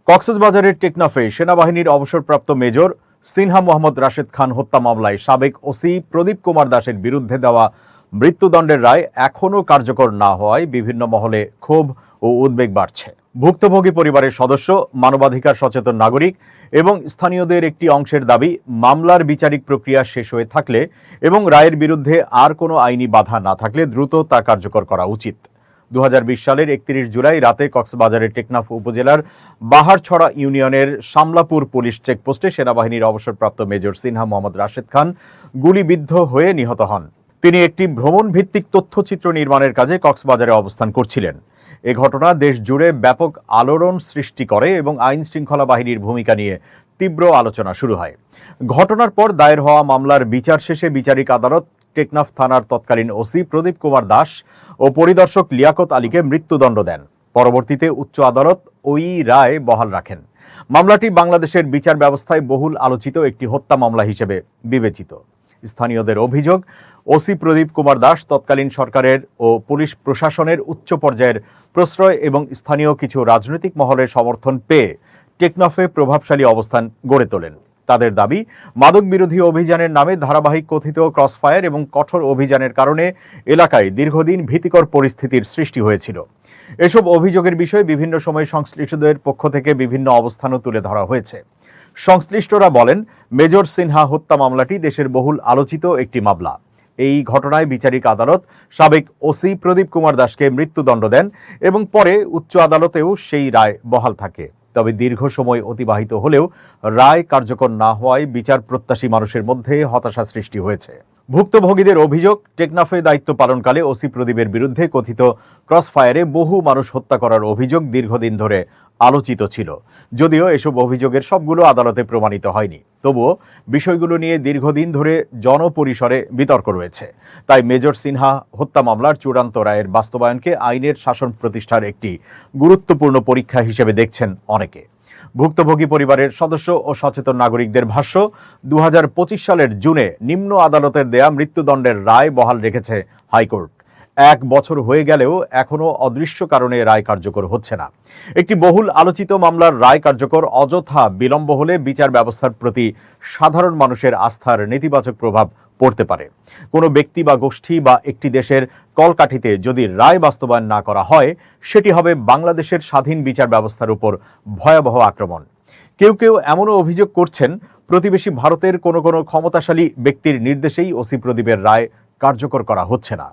কক্সবাজারের টেকনাফে সেনাবাহিনীর অবসরপ্রাপ্ত মেজর সিনহা মোহাম্মদ রাশেদ খান হত্যা মামলায় সাবেক ওসি প্রদীপ কুমার দাসের বিরুদ্ধে দেওয়া মৃত্যুদণ্ডের রায় এখনও কার্যকর না হওয়ায় বিভিন্ন মহলে ক্ষোভ ও উদ্বেগ বাড়ছে। ভুক্তভোগী পরিবারের সদস্য, মানবাধিকার সচেতন নাগরিক এবং স্থানীয়দের একটি অংশের দাবি, মামলার বিচারিক প্রক্রিয়া শেষ হয়ে থাকলে এবং রায়ের বিরুদ্ধে আর কোনো আইনি বাধা না থাকলে দ্রুত তা কার্যকর করা উচিত। 2020 সালের 31 জুলাই রাতে কক্সবাজারের টেকনাফ উপজেলার বাহারছড়া ইউনিয়নের শামলাপুর পুলিশ চেকপোস্টে সেনাবাহিনীর অবসরপ্রাপ্ত মেজর সিনহা মোহাম্মদ রাশেদ খান গুলিবিদ্ধ হয়ে নিহত হন। তিনি একটি ভ্রমণ ভিত্তিক তথ্যচিত্র নির্মাণের কাজে কক্সবাজারে অবস্থান করছিলেন। এ ঘটনা দেশ জুড়ে ব্যাপক আলোড়ন সৃষ্টি করে এবং আইন শৃঙ্খলা বাহিনীর ভূমিকা নিয়ে তীব্র আলোচনা শুরু হয়। ঘটনার পর দায়ের হওয়া মামলার বিচার শেষে বিচারিক আদালত টেকনাফ থানার তৎকালীন ওসি প্রদীপ কুমার দাস ও পরিদর্শক লিয়াকত আলীকে মৃত্যুদণ্ড দেন। পরবর্তীতে উচ্চ আদালত ওই রায় বহাল রাখেন। মামলাটি বাংলাদেশের বিচার ব্যবস্থায় বহুল আলোচিত একটি হত্যা মামলা হিসেবে বিবেচিত। স্থানীয়দের অভিযোগ, ওসি প্রদীপ কুমার দাস তৎকালীন সরকারের ও পুলিশ প্রশাসনের উচ্চ পর্যায়ের প্রশ্রয় এবং স্থানীয় কিছু রাজনৈতিক মহলের সমর্থন পেয়ে টেকনাফে প্রভাবশালী অবস্থান গড়ে তোলেন। তাদের দাবি, মাদক বিরোধী অভিযানের নামে ধারাবাহিক কথিত ক্রসফায়ার এবং কঠোর অভিযানের কারণে এলাকায় দীর্ঘদিন ভীতিকর পরিস্থিতির সৃষ্টি হয়েছিল। এসব অভিযোগের বিষয়ে বিভিন্ন সময় সংশ্লিষ্টদের পক্ষ থেকে বিভিন্ন অবস্থানও তুলে ধরা হয়েছে। সংশ্লিষ্টরা বলেন, মেজর সিনহা হত্যা মামলাটি দেশের বহুল আলোচিত একটি মামলা। এই ঘটনায় বিচারিক আদালত সাবেক ওসি প্রদীপ কুমার দাসকে মৃত্যুদণ্ড দেন এবং পরে উচ্চ আদালতেও সেই রায় বহাল থাকে। তবে দীর্ঘ সময় অতিবাহিত হলেও রায় কার্যকর না হওয়ায় বিচার প্রত্যাশী মানুষের মধ্যে হতাশা সৃষ্টি হয়েছে। ভুক্তভোগীদের অভিযোগ, টেকনাফে দায়িত্ব পালনকালে ওসি প্রদীপের বিরুদ্ধে কথিত ক্রসফায়ারে বহু মানুষ হত্যা করার অভিযোগ দীর্ঘদিন ধরে আলোচিত ছিল। যদিও এসব অভিযোগের সবগুলো আদালতে প্রমাণিত হয়নি, তবুও বিষয়গুলো নিয়ে দীর্ঘদিন ধরে জনপরিসরে বিতর্ক রয়েছে। তাই মেজর সিনহা হত্যা মামলার চূড়ান্ত রায়ের বাস্তবায়নকে আইনের শাসন প্রতিষ্ঠার একটি গুরুত্বপূর্ণ পরীক্ষা হিসেবে দেখছেন অনেকে। ভুক্তভোগী পরিবারের সদস্য ও সচেতন নাগরিকদের ভাষ্য, 2025 সালের জুনে নিম্ন আদালতের দেয়া মৃত্যুদণ্ডের রায় বহাল রেখেছে হাইকোর্ট। 1 বছর হয়ে গেলেও এখনো অদৃশ্য কারণে রায় কার্যকর হচ্ছে না। একটি বহুল আলোচিত মামলার রায় কার্যকর অযথা বিলম্ব হলে বিচার ব্যবস্থার প্রতি সাধারণ মানুষের আস্থার নেতিবাচক প্রভাব পড়তে পারে। কোনো ব্যক্তি বা গোষ্ঠী বা একটি দেশের কলকাঠিতে যদি রায় বাস্তবায়ন না করা হয়, সেটি হবে বাংলাদেশের স্বাধীন বিচার ব্যবস্থার উপর ভয়াবহ আক্রমণ। কেউ কেউ এমনও অভিযোগ করছেন, প্রতিবেশী ভারতের কোনো ক্ষমতাশালী ব্যক্তির নির্দেশেই ওসি প্রদীপের রায় কার্যকর করা হচ্ছে না।